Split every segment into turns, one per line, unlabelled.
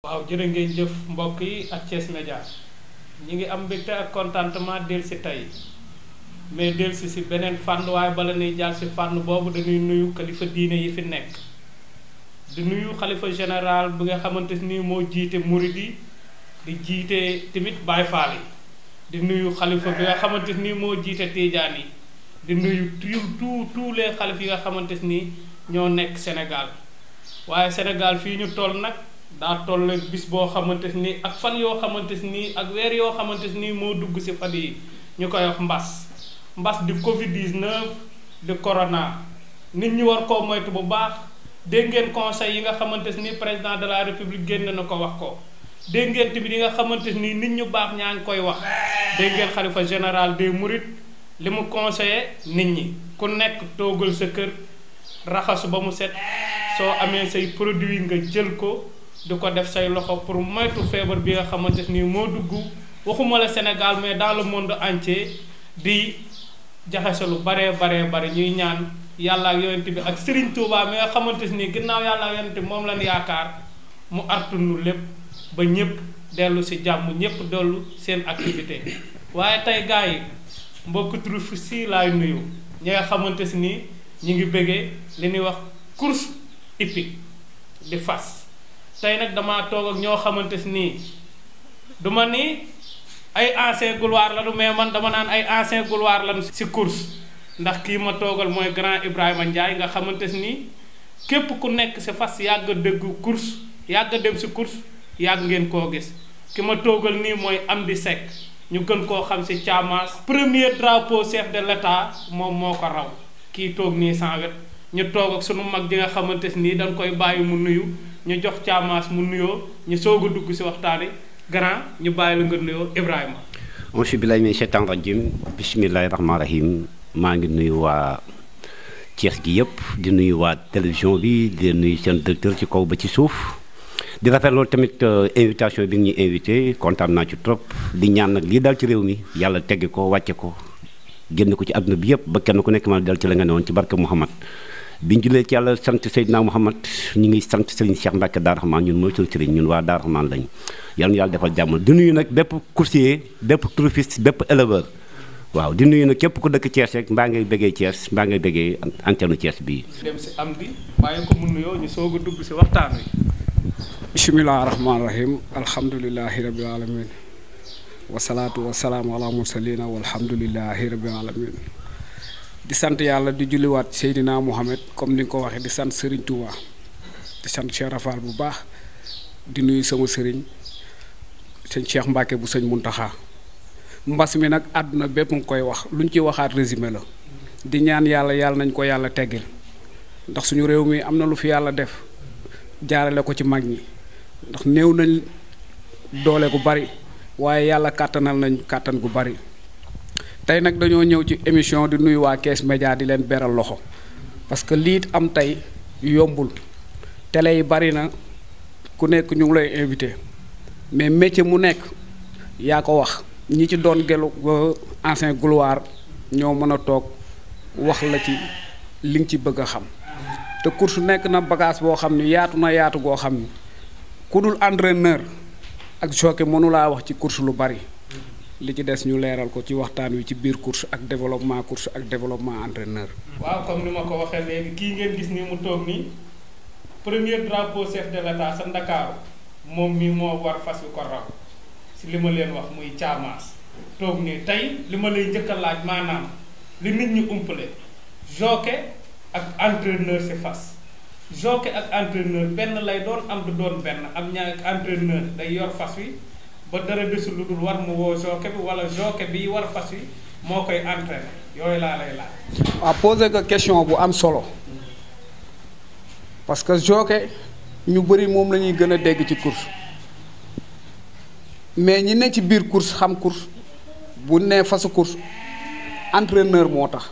waaw jërë ngeen jëf mbokk yi ak Thiès Média ñi ngi am mbégte ak contentement del si tey mais del si beneen fànn waaye bala nuy jaar si fànn boobu dañuy nuyu kalifa diine yi fi nekk di nuyu xalifa général bi nga xamante ni moo jiite murid yi di jiite tamit Baay Faal yi di nuyu xalifa bi nga xamante ni moo jiite Tiijaan yi di nuyu tous les xalif yi nga xamante ni ñoo nekk Sénégal waaye Sénégal fii ñu toll nag daa toll bis boo xamante ni ak fan yoo xamante ni ak weer yoo xamante ni moo dugg si fan yi ñu koy wax mbas di Covid 19 di corona nit ñi war koo moytu bu baax dégg ngeen conseil yi nga xamante ni président de la république génn na ko wax ko dégg ngeen tamit yi nga xamante ni nit ñu baax ñaa ngi koy wax dégg ngeen xalifa général des mourides li mu conseillé nit ñi ku nekk toogal sa kër raxasu ba mu set soo amee say produit nga jël ko di ko def say loxo pour moytu feebar bi nga xamante ni moo dugg waxuma la Sénégal mais dans le monde entier di jaxase lu bare ñuy ñaan yàlla ak yonent bi ak Serigne Touba mi nga xamante ni ginnaaw yàlla ak yonent bi moom lañ yaakaar mu artunu lépp ba ñëpp dellu si jàmm ñëpp dellu seen activité waaye tey gars yi mbokk turuf si laay nuyu ñi nga xamante ni ñi ngi bëggee li ñuy wax course hippique di fas tey nag damaa toog ak ñoo xamante ni duma ni ay ancien gloire la du mais man dama naan ay ancien gloire lan si course ndax kii ma toogal mooy grand Ibrahima Ndiaye nga xamante ni képp ku nekk si fas yàgg dëgg course yàgg dem si course yàgg ngeen koo gis ki ma toogal nii mooy Amdi Seck ñu gën koo xam si Thiamas premier drapeau chef de l'état moom moo ko raw kii toog nii sans wet ñu toog ak sunu mag ji nga xamante nii dañ koy bàyyi mu nuyu ñu jox Thiamas mu nuyoo ñu soog a dugg si waxtaani grand ñu bàyyi la nga nuyoo Ibrahima.
auzu billaahi mina sheytaani rajiim bismillaahi rahmaani rahiim maa ngi nuyu waa Thiès gi yëpp di nuyu waa télévision bi di nuyu seen directeur ci kaw ba ci suuf di rafet loolu tamit invitation bi nga ñuy invité kontaan naa ci trop di ñaan nag lii daal ci réew mi yàlla teggi ko wàcce ko génn ko ci àdduna bi yëpp ba kenn ku nekk ma dal ci la nga ne woon ci barke Muhammad biñ julee ci yàlla sant Seydina Muhammad ñu ngi sant Serigne Cheikh Mbacke Darou Rahmane ñun mooy suñu Serigne ñun waa Darou Rahmane lañ yal na yàlla defal jàmm di nuyu nag bépp coursier bépp trophiste bépp éleveur waaw di nuyu nag képp ku dëkk Thiès rek mbaa ngay bëggee Thiès mbaa ngay bëggee antenne Thiès bii.
dem si am bi bàyyi ko mu nuyoo ñu soog a dugg si waxtaan wi.
bisimilah rahmaani rahim alhamdulilahi rabil alamin wasalaatu wasalaamu ala mursalina walhamdulilahi rabil alamin di sant yàlla di julliwaat Seydina Mohamed comme ni nga ko waxee di sant Serigne Touba di sant Cheikh Rafal bu baax di nuyu sama Serigne sëñ Cheikh Mbacke bu sëñ Muntaxa mbas mi nag àdduna bépp nga koy wax luñ ci waxaat résumé la di ñaan yàlla nañ ko yàlla teggil ndax suñu réew mi am na lu fi yàlla def jaarale ko ci mag ñi ndax néew nañ doole gu bari waaye yàlla kàttanal nañ kàttan gu bari tey nag dañoo ñëw ci émission di nuyu waa Thiès Média di leen beral loxo parce que lii am tey yombul télé yi bari na ku nekk ñu ngi lay invité mais métier mu nekk yaa ko wax ñi ci doon gelu ancien gloire ñoo mën a toog wax la ci li nga ci bëgg a xam te course nekk na bagage boo xam ni yaatu na yaatu goo xam ni ku dul entraîneur ak jockey mënulaa wax ci course lu bari li ci des ñu leeral ko ci waxtaan wi ci biir course ak développement entraîneur.
waaw comme ni ma ko waxee léegi kii ngeen gis ni mu toog nii premier drapeau chef de l'état sa Ndakaaru moom mi moo war fas yu ko raw si li ma leen wax muy Thiamas toog nii tey li ma lay njëkk a laaj maanaam li nit ñi umpale jockey ak entraîneur si fas jockey ak entraîneur benn lay doon am du doon benn am ñaar entraîneur day yor fas wi ba dara desul lu dul war mu woo jockey bi wala jockey bi war fas wi moo koy entraîner yooyu laa lay laaj.
waaw poser ko question bu am solo parce que jockey ñu bëri moom la ñuy gën a dégg ci course mais ñi ne ci biir course xam course bu ne fasu course entraîneur moo tax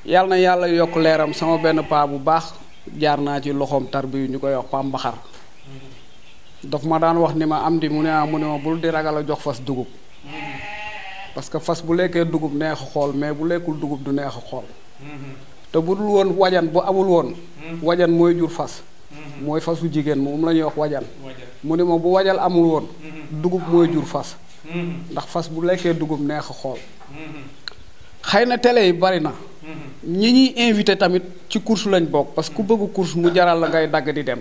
yàlla na yàlla yokk leeram sama benn paa bu baax jaar naa ci loxoom tarbi ñu koy wax Pam Mbaxar daf ma daan wax ni ma am di mu ne ma bul di ragal a jox fas dugub parce que fas bu lekkee dugub neex a xool mais bu lekkul dugub du neex a xool te bu dul woon wajan bu amul woon wajan mooy jur fas mooy fasu jigéen moom la ñuy wax wajan mu ne ma bu wajal amul woon dugub mooy jur fas ndax fas bu lekkee dugub neex a xool xëy na télé yi bari na ñi ñuy invité tamit ci course lañ bokk parce que ku bëgg course mu jaral la ngay dagg di dem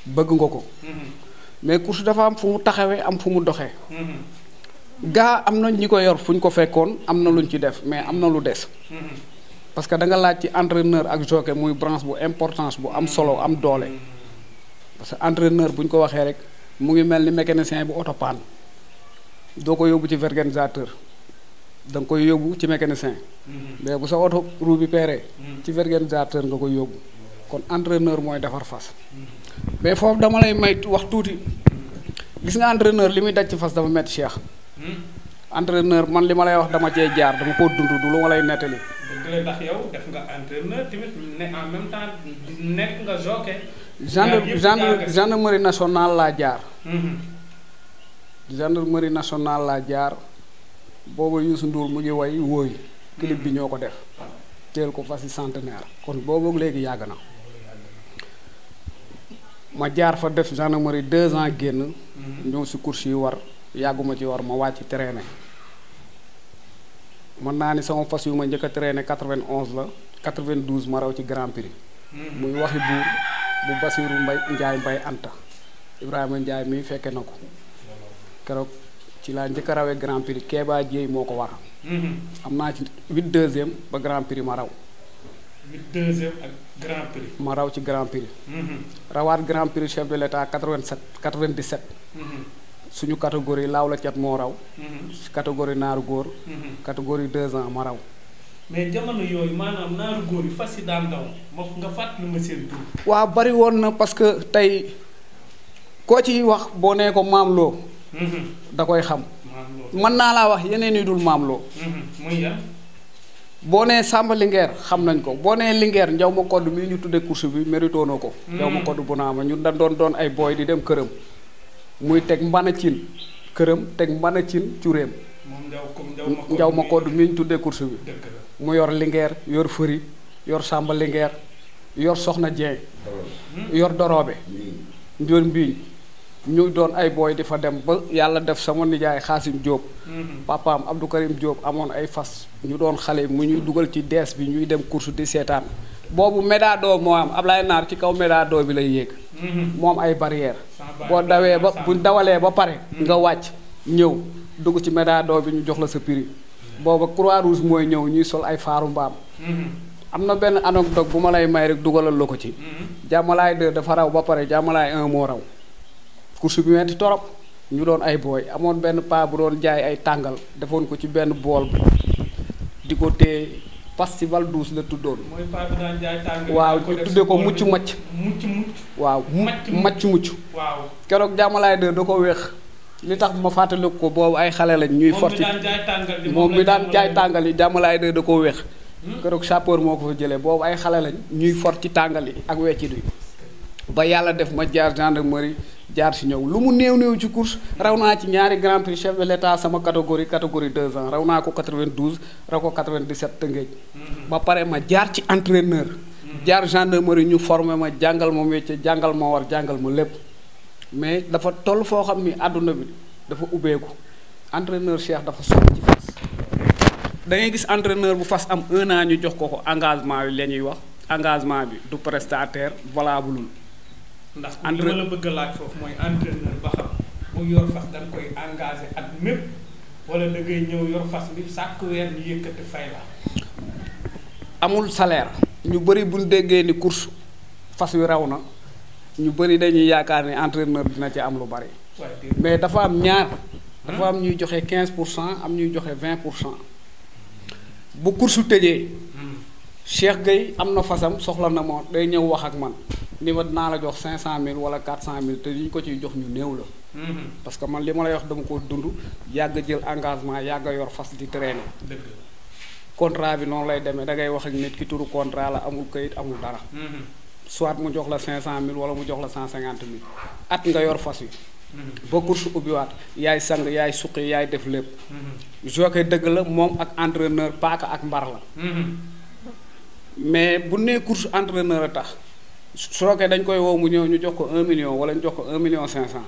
bëgg nga ko mais course dafa am fu mu taxawee am fu mu doxee gaa am na ñi ko yor fu ñu ko fekkoon am na luñ ci def mais am na lu des parce que da nga laaj ci entraîneur ak jockey muy branche bu importance bu am solo am doole parce que entraîneur bu ñu ko waxee rek mu ngi mel ni mécanicien bu oto paan doo ko yóbbu ci organisateur da nga koy yóbbu ci mécanicien mais bu sa oto roue bi peeree ci organisateur nga koy yóbbu kon entraîneur mooy defar fas mais foofu dama lay may wax tuuti gis nga entraîneur li muy daj ci fas dafa metti Cheikh entraîneur man li ma lay wax dama cee jaar dama koo dund du lu ma lay nettali.
dëgg la ndax yow def nga entraîneur tamit ne en même temps nekk nga jockey.
gendarmerie nationale laa jaar. gendarmerie nationale laa jaar booba Youssou Ndour mu ngi way wooy clip bi ñoo ko def teel ko fas yi centenaire kon boobu léegi yàgg na ma jaar fa def gendarmerie 2 ans génn ñëw si course yi war yàgguma ci war ma wàcc traîner mën naa ni sama fas yu ma njëkk a traîner 91 la 92 ma raw ci Grand Prix muy waxi buur bu Basiru Njaay Anta Ibrahima Njaay mi fekke na ko keroog ci laa njëkk a rawee Grand Prix Kéba Dieye moo ko war am naa ci 8 deuxième ba Grand Prix ma raw
8 deuxième ak Grand Prix
ma raw ci Grand Prix rawaat Grand Prix chef de l'État 97 suñu catégorie laaw la cat moo raw catégorie naaru góor catégorie 2 ans ma raw
mais jamono yooyu maanaam naaru góor yi fas yi daan daw nga fàttali ma seen tur
waaw bari woon na parce que tey koo ci wax boo nee ko maam loo da koy xam mën naa laa wax yeneen yi dul maam loo
muy yan
boo nee Samba Linguère xam nañ ko boo nee Linguère njaw ma kodd mii ñu tudde course bi mérito na ko njaw ma kodd bu naa ma ñun da doon ay booy di dem këram muy teg mbana cin këram teg mbana cin curéem njaw ma kodd mii ñu tudde course bi mu yor Linguère yor fëri yor Samba Linguère yor Soxna Dieng yor doroobe njoor mbiiñ ñu doon ay booy di fa dem ba yàlla def sama nijaay Xaasim Diop papaam Abdou Karim Diop amoon ay fas ñu doon xale mu ñuy dugal ci dees bi ñuy dem course di seetaan boobu médado moo am Ablaye Naar ci kaw médado bi lay yéeg moom ay barrière boo dawee ba bu dawalee ba pare nga wàcc ñëw dugg ci médado bi ñu jox la sa prix booba Croix Rouge mooy ñëw ñuy sol ay faaru mbaam am na benn anecdote bu ma lay may rek dugalal la ko ci jàmmalaay 2 dafa raw ba pare jàmmalaay 1 moo raw course bi metti torop ñu doon ay booy amoon benn paa bu doon jaay ay tàngal defoon ko ci benn bool bi di ko téye festival douce la tuddoon.
mooy paa bi daan jaay tàngal
waaw ñu tuddee ko mucc macc waaw macc mucc
waaw
keroog jàmmalaay 2 da ko weex li tax ma fàttaliku ko boobu ay xale lañ ñuy forti moom mi daan jaay tàngal yi jàmmalaay 2 da ko weex keroog sapeur moo ko fa jëlee boobu ay xale lañ ñuy forti tàngal yi ak weccit yi ba yàlla def ma jaar gendarmerie jaar si ñëw lu mu néew ci course raw naa ci ñaari Grand Prix chef de l'État sama catégorie 2 ans raw naa ko 92 raw ko 97 Tëngéej ba pare ma jaar ci entraîneur jaar gendarmerie ñu formé ma jàngal ma métier jàngal ma war jàngal ma lépp mais dafa toll foo xam ni àdduna bi dafa ubbeeku entraîneur Cheikh dafa sonn ci fas da ngay gis entraîneur bu fas am 1 an ñu jox ko engagement yi la ñuy wax engagement bi du prestataire valable
ndax li ma la bëgg a laaj foofu mooy entraîneur ba xam bu yor fas da nga koy engagé at mépp wala da ngay ñëw yor fas bi chaque weer ñu yëkkati fay la.
amul salaire ñu bëri buñ déggee ni course fas wi raw na ñu bëri dañuy yaakaar ni entraîneur dina ci am lu bari mais dafa am ñaar dafa am ñuy joxe 15% am ñuy joxe 20% bu course tëjee Cheikh Gueye am na fasam soxla na ma day ñëw wax ak man ni ma dinaa la jox 500000 wala 400000 te ñu ko ciy jox ñu néew la. parce que man li ma lay wax dama ko dund yàgg jël engagement yàgg yor fas di traîner.
dëgg
contrat bi noonu lay demee da ngay wax ak nit ki turu contrat la amul kayit amul dara. soit mu jox la 500000 wala mu jox la 150000 at nga yor fas wi. ba course ubbiwaat yaay sang yaay suqi yaay def lépp. jockey dëgg la moom ak entraîneur paaka ak mbar la. mais bu nee course entraîneur a tax Sokh dañ koy woo mu ñëw ñu jox ko 1 million wala ñu jox ko 1 million 500.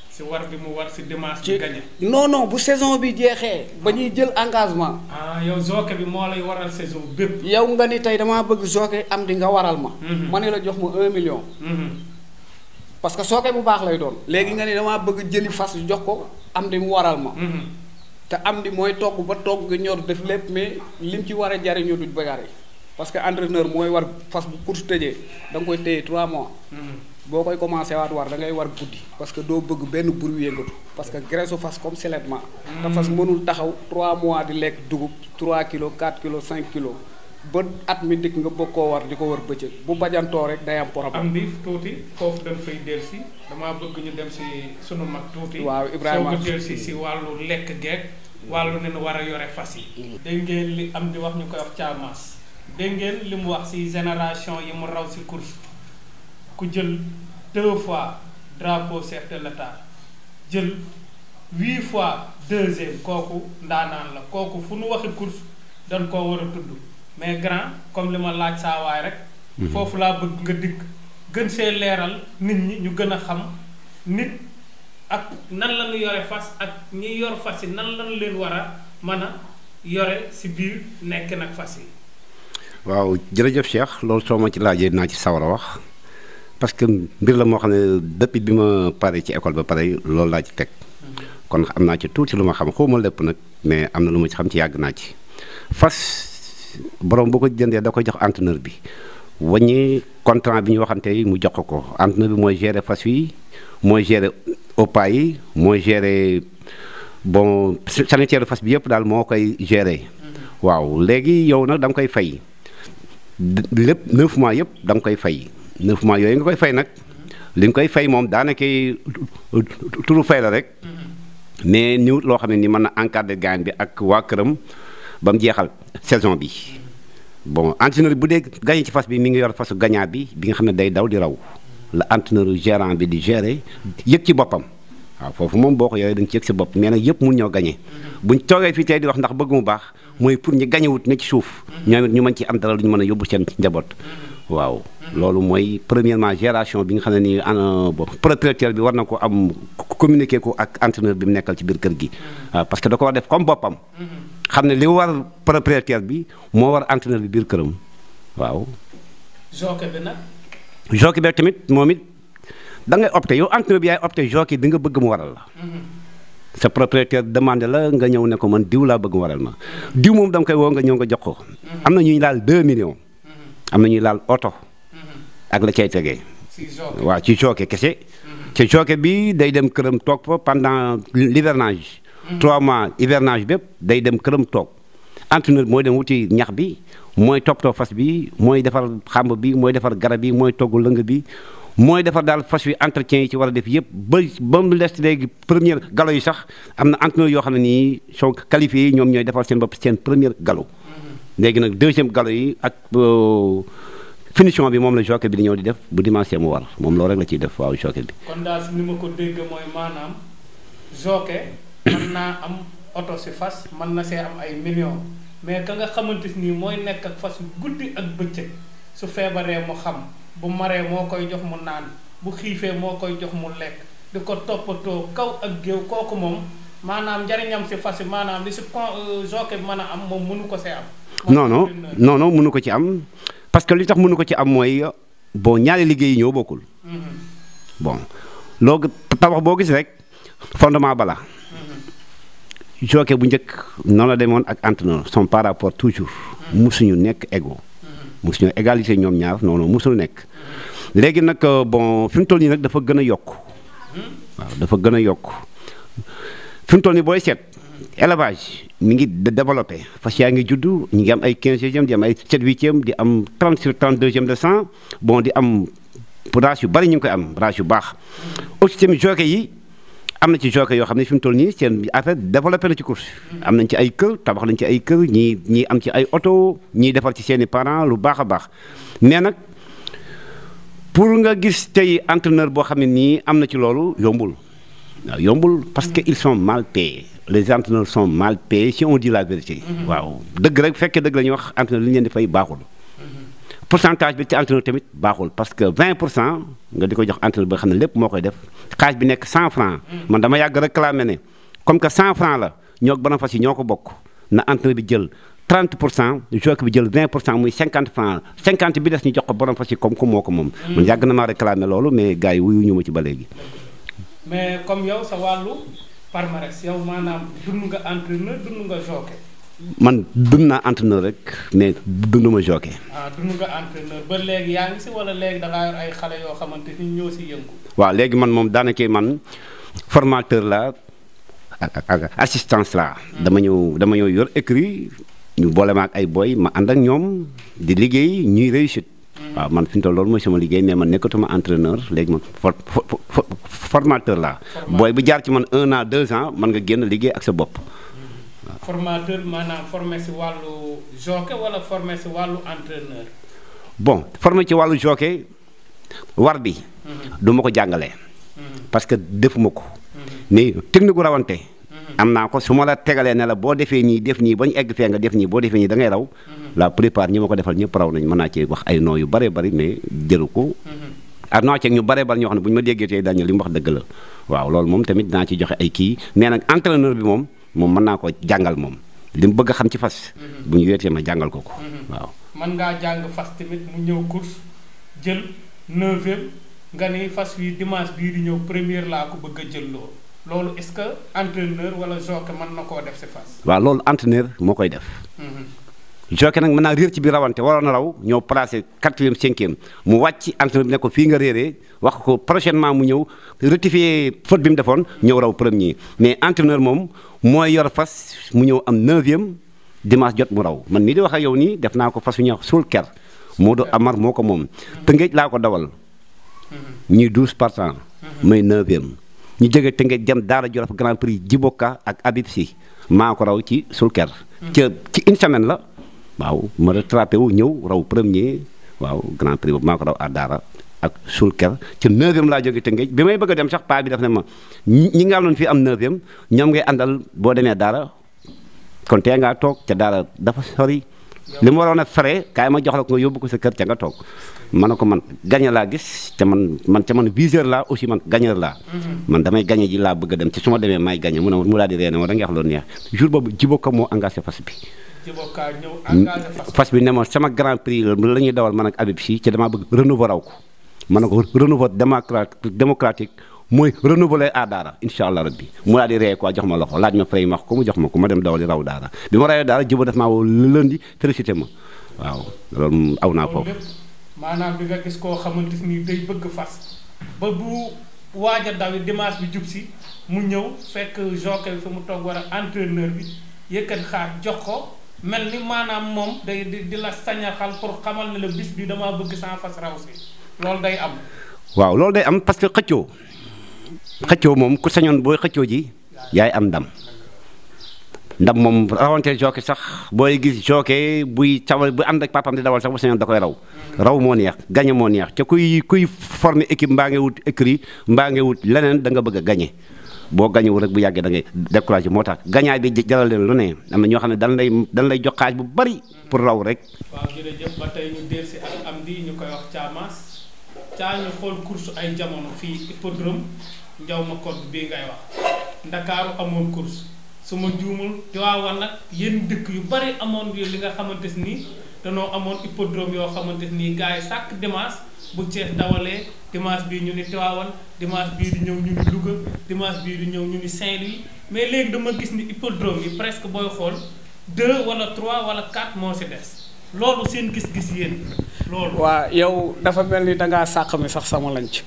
si war bi mu war si dimanche bi gagné.
non bu saison bi jeexee. ba ñuy jël engagement.
yow Sokh bi moo lay waral saison bépp.
yow nga ni tey damaa bëgg Sokh am di nga waral ma. ma ne la jox ma 1 million. parce que Sokh bu baax lay doon. léegi nga ni damaa bëgg jëli fas jox ko am di mu waral ma. te am di mooy togg ba togg nga ñor def lépp mais lim ci war a jariñoo du bagaar yi parce que entraîneur mooy war fas bu course tëjee da nga koy téye 3 mois. boo koy commencé waat war da ngay war guddi. parce que doo bëgg benn bruit yëngatu parce que graisse su fas comme seulement. te fas mënul taxaw 3 mois di lekk dugub 3 kilos 4 kilos 5 kilos ba at mi dikk nga bëgg koo war di ko war bëccëg bu bajantoo rek day am problème.
am bi tuuti foofu dañ fay dellusi damaa bëgg ñu dem si sunu mag tuuti.
waaw Ibrahima
soo ko dellusi si wàllu lekk geek wàllu ne war a yore fas yi. dégg ngeen li am di wax ñu koy wax caamaas. dégg ngeen li mu wax si génération yi mu raw si course ku jël 2 fois drapeau chef de l'État jël 8 fois deuxième kooku ndaanaan la kooku fu nu waxi course dañ koo war a tudd mais grand comme li ma laaj saa waay rek. foofu laa bëgg nga dikk gën see leeral nit ñi ñu gën a xam nit ak nan la ñu yore fas ak ñi yor fas yi nan lañu leen war a mën a yore si biir nekk nag fas yi.
waaw jërëjëf Cheikh loolu soo ma ci laajee naa ci sawar a wax parce que mbir la moo xam ne depuis bi ma pare ci école ba pare loolu laa ci teg kon am naa ci tuuti lu ma xam xawma lépp nag mais am na lu ma ci xam ci yàgg naa ci fas borom boo ko jëndee da koy jox entraîneur bi wàññi contrat bi ñu waxante mu jox ko entraîneur bi mooy gérer fas yi mooy gérer opa yi mooy gérer bon sanitaire fas bi yëpp daal moo koy gérer waaw léegi yow nag da nga koy fay lépp 9 mois yëpp da nga koy fay 9 mois yooyu nga koy fay nag li nga koy fay moom daanaka turu fay la rek mais niwut loo xam ne ni mën na encadrer gaañ bi ak waa këram ba mu jeexal saison bi bon entraîneur bu dee gagné ci fas bi mi ngi yor fasu gagnant bi nga xam ne day daw di raw la entraîneur gérant bi di gérer yëg ci boppam waaw foofu moom boo ko yoree da nga ci yëg sa bopp mais nag yëpp mun ñoo gagné buñ toogee fii tey di wax ndax bëgg mu baax mooy pour ñu gagné wut ne ci suuf ñoom it ñu mën ci am dara lu ñu mën a yóbbu seen njaboot waaw loolu mooy premièrement gération bi nga xam ne nii propriétaire bi war na ko am communiquer ko ak entraîneur bi mu nekkal ci biir kër gi waaw parce que da ko war def comme boppam xam ne li war propriétaire bi moo war entraîneur bi biir këram waaw.
jockey bi nag.
jockey bi tamit moom it da ngay opté yow entraîneur bi yaay opté jockey bi nga bëgg mu waral la. sa propriétaire demandé la nga ñëw ne ko man diw laa bëgg mu waral ma diw moom da nga koy woo nga ñëw nga jox ko. am na ñuy laal 2 millions. am na ñuy laal oto. ak la cay tegee. waaw ci jockey kese. te jockey bi day dem këram toog fa pendant l'hivernage. 3 mois hivernage bépp day dem këram toog entraîneur mooy dem wuti ñax bi mooy toppatoo fas bi mooy defar xàmb bi mooy defar garab bi mooy togg lëng bi mooy defar daal fas wi entretien yi ci war a def yëpp ba mu des léegi première galop yi sax am na entraîneur yoo xam ne nii sont qualifiés yi ñoom ñooy defar seen bopp seen première galop léegi nag deuxième galop yi ak finition bi moom la jockey bi di ñëw di def bu dimanche mu war moom loolu rek la ciy def waaw jockey bi.
kon daal ni ma ko dégg mooy maanaam jockey mën naa am oto si fas mën na see am ay millions mais ka nga xamante ni mooy nekk ak fas guddi ak bëccëg su feebaree mu xam bu maree moo koy jox mu naan bu xiifee moo koy jox mu lekk di ko toppatoo kaw ak géew kooku moom maanaam njariñam si fas yi maanaam li si jockey bi mën a am moom mënu ko see am. non
mënu ko ci am parce que li tax mënu ko ci am mooy bon ñaari liggéey yi ñoo bokkul. bon loolu tabax boo gis rek fondement bala. jockey bu njëkk noonu la demoon ak entraîneur son par rapport toujours musuñu nekk égo musuñu égalité ñoom ñaar noonu musul nekk léegi nag bon fi mu toll nii nag dafa gën a yokk waaw dafa gën a yokk fi mu toll nii booy seet élevage mi ngi développé fas yaa ngi juddu ñu ngi am ay 15e di am ay 7/8e di am 30 sur 32e de 100 bon di am race yu bari ñu ngi koy am race yu baax aussi tamit jockey yi am na ci jockey yoo xam ne fi mu toll nii seen affaire développé na ci course am nañ ci ay kër tabax nañ ci ay kër ñii am ci ay oto ñii defar ci seen i parents lu baax a baax mais nag pour nga gis tey entraîneur boo xam ne nii am na ci loolu yombul waaw yombul parce que ils sont mal payés les entraîneurs sont mal payés si on dit la vérité waaw dëgg rek fekkee dëgg la ñuy wax entraîneur li ñu leen di fay baaxul pourcentage bi ci entraîneur tamit baaxul parce que 20% nga di ko jox entraîneur ba xam ne lépp moo koy def xaaj bi nekk 100 francs man dama yàgg réclamer ne comme que 100 francs la ñoo borom fas yi ñoo ko bokk na entraîneur bi jël 30% jockey bi jël 20% muy 50 francs 50 bi des ñu jox ko borom fas yi comme moo ko moom. man yàgg na maa réclamer loolu mais gars yi wuyu ñu ma ci ba léegi.
mais comme yow sa wàllu palmarès yow maanaam dund nga entraîneur dund nga jockey.
man dund naa entraîneur rek mais dunduma jockey.
dund nga entraîneur ba léegi yaa ngi si wala léegi da ngaa yor ay xale yoo xamante ni ñoo si yëngu.
waaw léegi man moom daanaka man formateur la ak assistance la. dama ñëw yor écrit ñu boole ma ak ay boy ma ànd ak ñoom di liggéey ñuy réussite. waaw man fi mu toll loolu mooy sama liggéey mais man nekkatuma entraîneur léegi man formateur la. booy bu jaar ci man 1 an 2 ans man nga génn liggéey ak sa bopp.
formateur maanaam formé si wàllu jockey wala formé si wàllu entraîneur.
bon formé ci wàllu jockey war bi. du ma ko jàngalee. parce que defuma ko. mais technique gu rawante. am naa ko su ma la tegalee ne la boo defee nii def nii ba ñu egg fee nga def nii boo defee nii da ngay raw. la plupart ñi ma ko defal ñëpp raw nañ mën naa cee wax ay noo yu bëree bëri mais jëru ko. ak naa ceeg ñu bëree bëri ñoo xam ne bu ñu ma déggee tey dañu li mu wax dëgg la waaw loolu moom tamit dinaa ci joxe ay kii mais nag entraîneur bi moom mën naa ko jàngal moom li mu bëgg a xam ci fas. bu ñu weetee ma jàngal ko waaw.
mën ngaa jàng fas tamit mu ñëw course jël 9e nga ni fas wi dimanche bii di ñëw première laa ko bëgg a jël loolu est-ce que entraîneur wala jockey mën na koo def si fas. waaw
loolu entraîneur moo koy def. jockey nag mën naa réer ci biir rawante waroon na raw ñëw placé 4e 5e mu wàcc entraîneur bi ne ko fii nga réeree wax ko prochainement mu ñëw rectifier faute bi mu defoon ñëw raw premier mais entraîneur moom mooy yor fas mu ñëw am 9e dimanche jot mu raw man mii di wax ak yow nii def naa ko fas yu ñuy wax suul ker Modou Amar moo ko moom Tëngéej laa ko dawal ñuy 12 partants may 9e ñu jógee Tëngéej dem Daara Jolof Grand Prix Djiboka ak Habib Sy maa ko raw ci suul ker ci une semaine la waaw ma rattrapé wu ñëw raw premier waaw Grand Prix boobu maa ko raw à Daara ak suul ker ci 9e laa jógee Tëngéej bi may bëgg a dem sax paa bi daf ne ma ñi nga am fii am 9e ñoom ngay àndal boo demee Daara kon tee ngaa toog ca Daara dafa sori li mu waroon a fere kaay ma jox la ko nga yóbbu ko sa kër ca nga toog ma ne ko man gagné laa gis te man viseur laa aussi man gagneur laa. man damay gagné ji laa bëgg a dem ci su ma demee may gagné mu daal di ree ne ma da nga wax loolu neex jour boobu Djiboka moo engagé fas bi.
Djiboka ñëw engagé
fas bi ne ma sama grand prix la ñuy dawal man ak Habib Sy ci damaa bëgg renouveau raw ko ma ne ko renouveau démocratique mooy renouveler à Daara incha allah rabbi mu daal di ree quoi jox ma loxo laaj ma fay ma ko mu jox ma ko ma dem dawali raw Daara bi ma rawee Daara Djibo def maa woo lundi félicité ma waaw loolu aw naa foofu.
maanaam bi nga gis koo xamante ni day bëgg fas ba bu waaj a dawi dimanche bi jub si mu ñëw fekk jockey bi fi mu toog war a entraîneur bi yëkkat xaar jox ko mel ni maanaam moom day di la sañaxal pour xamal ne la bis bi damaa bëgg sans fas raw si loolu day am.
waaw loolu day am parce que xëccoo moom ku sañoon booy xëccoo ji yaay am ndam moom rawante jockey sax booy gis jockey buy cawal bu ànd ak papam di dawal sax bu sañoon da koy raw moo neex gañe moo neex te kuy former équipe mbaa ngi wut écrit mbaa ngi wut leneen da nga bëgg a gañe boo gañewul rek bu yàggee da ngay découragé moo tax gañaay bi jaral leen lu ne am na ñoo xam ne dañ lay jox xaaj bu bari pour raw rek.
waaw jërëjëf ba tey ñu dellusi ak am di ñu koy wax Thiamas ñu xool course ay jamono fii hippodrome njaw ma code bii ngay wax Ndakaaru amoon course su ma juumul Tiwaawan nag yenn dëkk yu bari amoon li nga xamante ni danoo amoon hippodrome yoo xamante ni gars yi chaque dimanche bu Cees dawalee dimanche bii ñu ni Tiwaawan dimanche bii di ñëw ñu ni Louga dimanche bii di ñëw ñu ni Saint-Louis mais léegi dama gis ni hippodrome yi presque booy xool 2 wala 3 wala 4 moo si des loolu seen gis-gis yéen loolu.
waa yow dafa mel ni dangaa sàq mi sax sama lañ ci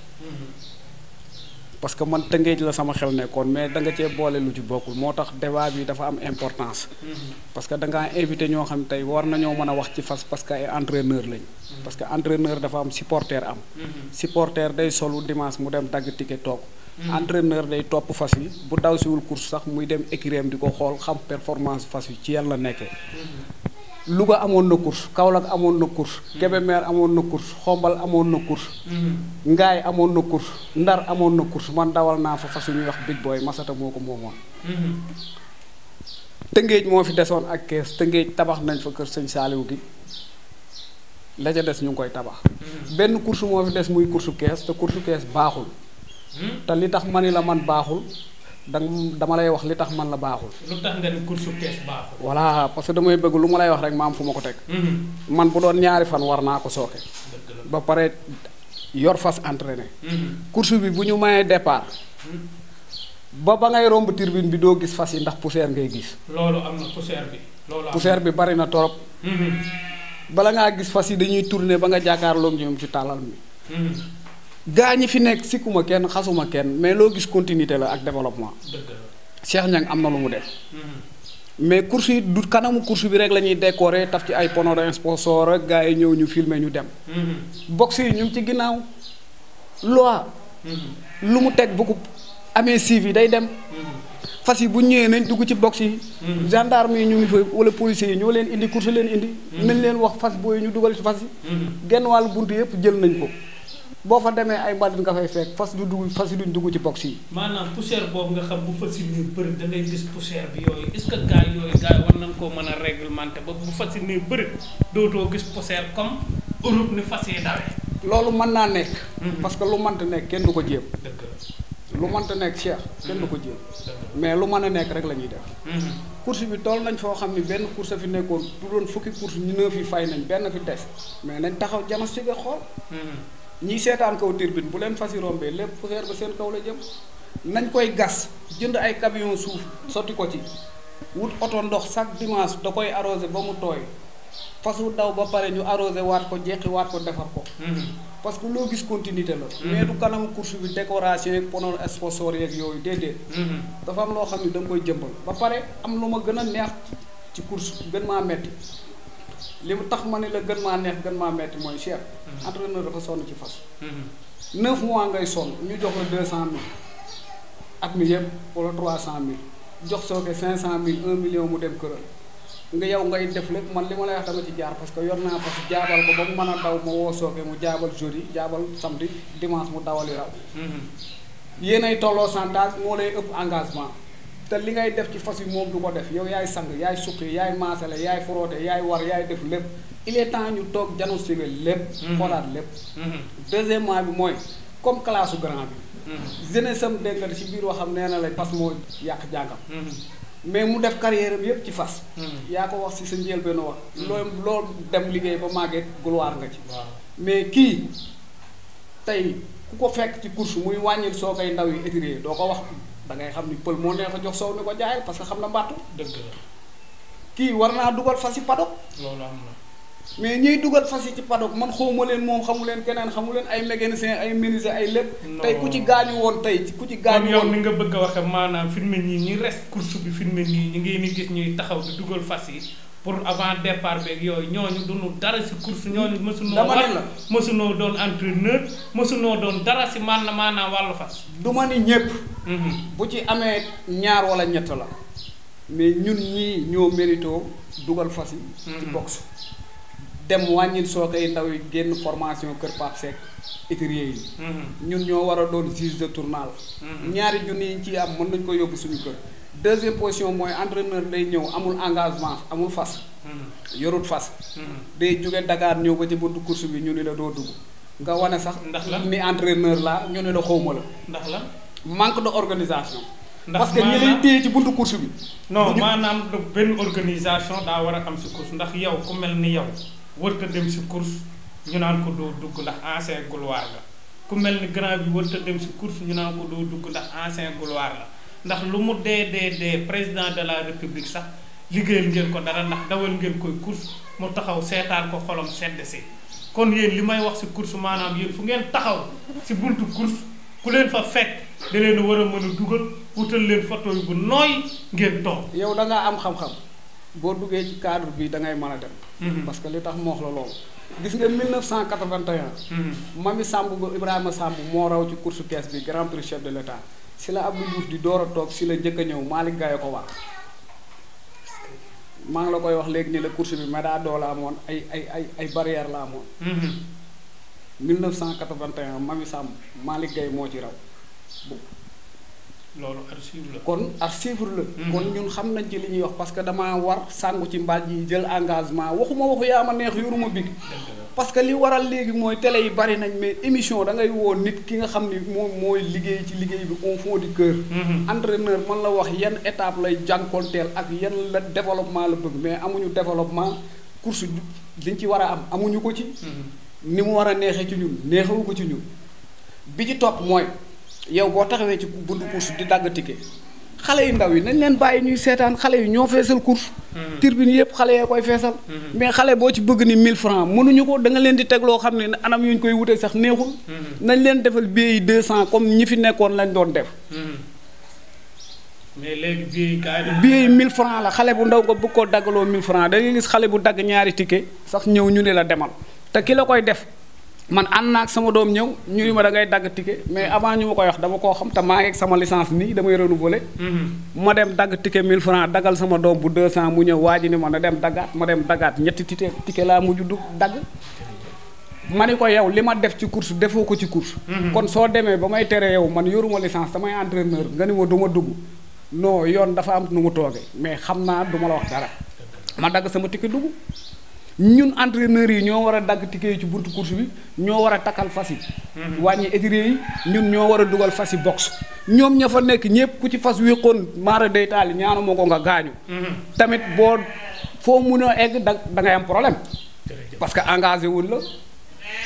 parce que man Tëngéej la sama xel nekkoon mais da nga cee boole lu ci bokkul moo tax débat bi dafa am importance. parce que da ngaa invité ñoo xam tey war nañoo mën a wax ci fas parce que ay entraîneur lañ. parce que entraîneur dafa am supporter am. supporter day solu dimanche mu dem dagg ticket toog. entraîneur day topp fas yi bu daw siwul course sax muy dem écurie di ko xool xam performance fas yi ci yàlla nekkee. Louga amoon na course Kaolack amoon na course Kébémer amoon na course Xombal amoon na course Ngaay amoon na course Ndar amoon na course man dawal naa fa fas yu ñuy wax Big Boy Masata moo ko moomoon. Tëngéej moo fi desoon ak kees Tëngéej tabax nañ fa kër sëñ Saaliw gi la ca des ñu ngi koy tabax. benn course moo fi des muy course kees te course kees baaxul. te li tax ma ni la man baaxul dama lay wax li tax man la baaxul.
lu tax nga ni course kees baaxul.
voilà parce que damay bëgg lu ma lay wax rek ma am fu ma ko teg. man bu doon ñaari fan war naa ko sooke. ba pare yor fas entraîné. course bi bu ñu mayee départ. ba ngay romb turbine bi doo gis fas yi ndax poussière ngay gis.
loolu am na poussière bi.
poussière bi bari na torop. bala ngaa gis fas yi dañuy tourner ba nga jàkkaarloog ñoom ci tàllal mi. gaa ñi fi nekk sikkuma kenn xasuma kenn mais loo gis continuité la ak développement. Cheikh Niang am na lu mu def. mais course yi du kanamu course bi rek la ñuy décorer taf ci ay panneaux de sponsor ak gaa yi ñëw ñu filmer ñu dem. box yi ñu ngi ci ginnaaw. loi. lu mu teg bu ko amee suivi day dem. fas yi bu ñëwee nañ dugg ci box yi. gendarme yi ñu ngi fa wala policiers yi ñoo leen indi course leen indi. nañ leen wax fas booy ñu dugal ci fas yi. genn wàllu bunt yëpp jël nañ ko. boo fa demee ay mbalit nga fay fekk fas yi duñ dugg ci box yi.
maanaam poussière boobu nga xam bu fas yi nee bëri da ngay gis poussière bi yooyu est-ce que gars yi war nañ koo mën a réglementer ba bu fas yi nee bëri dootoo gis poussière comme Europe ni fas yi dawee.
loolu mën naa nekk. parce que lu mënta nekk kenn du ko jéem.
dëgg
lu mënta nekk Cheikh kenn du ko jéem. mais lu mën a nekk rek la ñuy def. course bi toll nañ foo xam ni benn course fi nekkoon du doon fukki course ñu 9 yi fay nañ benn fi des mais nañ taxaw diagnostiqué xool. ñiy seetaan kaw turbine bu leen fas yi rombee lépp poussière ba seen kaw la jëm. nañ koy gas jënd ay camion suuf sotti ko ci wut oto ndox chaque dimanche da koy arrosé ba mu tooy fas wu daw ba pare ñu arrosé waat ko jeqi waat ko defar ko. parce que loo gis continuité la. mais du kanamu course bi décoration yeeg panneau sponsor yeeg yooyu déedéet. dafa am loo xam ni da nga koy jëmbal. ba pare am lu ma gën a neex ci course gën maa metti li mu tax ma ne la gën maa neex gën maa metti mooy Cheikh. entraîneur dafa sonn ci fas. 9 mois ngay sonn ñu jox la 200000 at mi yëpp wala 300000 jox sooke 500000 1 million mu dem këral. nga yow ngay def lépp man li ma lay wax dama ci jaar parce que yor naa fas jaabal ko ba mu mën a daw ma woo sooke mu jaabal jeudi jaabal samedi dimanche mu dawali raw. yéenay tolloo santage moo lay ëpp engagement te li ngay def ci fas yi moom du ko def yow yaay sang yaay suqi yaay maasale yaay frotté yaay war yaay def lépp il est temps ñu toog diagnostiqué lépp. xoolaat lépp. deuxièmement bi mooy comme classe grand bi. jeunesse am dégg nga ci biir waxam nee na la fas moo yàq jàngam. mais mu def carrière am yëpp ci fas. yaa ko wax ci sa njëlbéen wax. loolu dem liggéey ba màggee gloire nga ci. mais kii tey ku ko fekk ci course muy wàññil soo koy ndaw yi étiré doo ko wax da ngay xam ni pël moo neex a jox soow ni ko jaayal parce que xam na mbattu.
dëgg la
kii war naa dugal fas yi paddock.
loolu am na.
mais ñiy dugal fas yi ci paddock man xawma leen moom xamu leen keneen xamu leen ay mécanicien ay menuisier ay lépp. tey ku ci gaañu woon tey ku ci gaañu woon.
yow ni nga bëgg a waxe maanaam fi mu ne nii ñi reste course bi fi mu ne nii ñu ngi ni gis ñuy taxaw di dugal fas yi pour avant départ beeg yooyu ñooñu duñu dara si course ñooñu mësunoo war mësunoo doon entraîneur mësunoo doon dara si maanaam wàllu fas.
du ma ni ñëpp. bu ci amee ñaar wala ñett la mais ñun ñii ñoo mérito dugal fas yi. ci box. dem wàññil soo koy ndaw yi génn formation kër Pape Seck étrier yi. ñun ñoo war a doon juge de tournal. ñaari junni yi ci am mën nañ ko yóbbu suñu kër. deuxième position mooy entraîneur day ñëw amul engagement amul fas. yorut fas. day jóge Dakar ñëw ba ci buntu course bi ñu ni la doo dugg. nga wane sax.
ndax la
ni entraîneur la ñu ne la xawma la.
ndax la
manque de organisation.
ndax
parce que ñi lay téye ci buntu course bi.
non maanaam benn organisation daa war a am si course ndax yow ku mel ni yow. wërta dem si course ñu naan ko doo dugg ndax ancien gloire la ku mel ni grand bi wërta dem si course ñu naan ko doo dugg ndax ancien gloire la ndax lu mu dee président de la république sax liggéeyal ngeen ko dara ndax dawal ngeen koy course mu taxaw seetaan ko xolom sedd si kon yéen li may wax si course maanaam yéen fu ngeen taxaw si buntu course ku leen fa fekk da leen a war a mën a dugal wutal leen photo bu nooy ngeen toog.
yow da ngaa am xam-xam boo duggee ci cadre bi da ngay mën a dem. parce que li tax moo wax la loolu. gis nga 1981. Mami Samb ba Ibrahima Samb moo raw ci course kees bi grand prix chef de l' état si la Abdou Diouf di door a toog si la njëkk a ñëw Malick Gaye ko wax. maa ngi la koy wax léegi ni la course bi médaille d'or la amoon ay barrière la amoon. 1981 Mami Samb Malick Gaye moo ci raw.
loolu archive la.
kon archive la. kon ñun xam nañ ci li ñuy wax parce que damaa war sàngu ci mbaaj yi jël engagement waxuma waxu yaa ma neex yoruma big parce que li waral léegi mooy télé yi bari nañ mais émission da ngay woo nit ki nga xam ni moom mooy liggéey ci liggéey bi au fond du cœur. entraîneur man la wax yan étape lay jànkonteel ak yan la développement la bëgg mais amuñu développement course liñ ci war a am amuñu ko ci. ni mu war a neexee ci ñun neexewu ko ci ñun. bi ci topp mooy yow boo taxawee ci buntu course di dagg ticket xale yu ndaw yi nañ leen bàyyi ñuy seetaan xale yi ñoo feesal course. turbine yëpp xale yee koy feesal. mais xale boo ci bëgg ni 1000 francs mënuñu ko da nga leen di teg loo xam ne anam yu ñu koy wute sax neexul. nañ leen defal billet yi 200 comme ñi fi nekkoon lañ doon def.
mais léegi
billet yi 1000 francs la xale bu ndaw ko bëgg koo daggaloo 1000 francs da ngay gis xale bu dagg ñaari ticket sax ñëw ñu ne la demal te ki la koy def. man ànd naa ak sama doom ñëw ñu ni ma da ngay dagg ticket mais avant ñu ma koy wax dama koo xam te maa ngi ak sama licence nii damay renouveler. ma dem dagg ticket 1000 francs daggal sama doom bu 200 mu ñëw waa ji ni ma na dem daggaat ma dem daggaat ñetti ticket laa mujj du dagg. ma ni ko yow li ma def ci course defoo ko ci course. kon soo demee ba may tere yow man yoruma licence damay entraîneur nga ni ma du ma dugg non yoon dafa am nu mu toogee mais xam naa du ma la wax dara ma dagg sama ticket dugg. ñun entraîneurs yi ñoo war a dagg ticket yi ci buntu course bi ñoo war a takkal fas yi. wàññi écurie yi ñun ñoo war a dugal fas yi box. ñoom ña fa nekk ñëpp ku ci fas wéqoon maara day taali ñaanu ma ko nga gaañu. tamit boo foo mun a egg da ngay am problème. parce que engagé wuñ la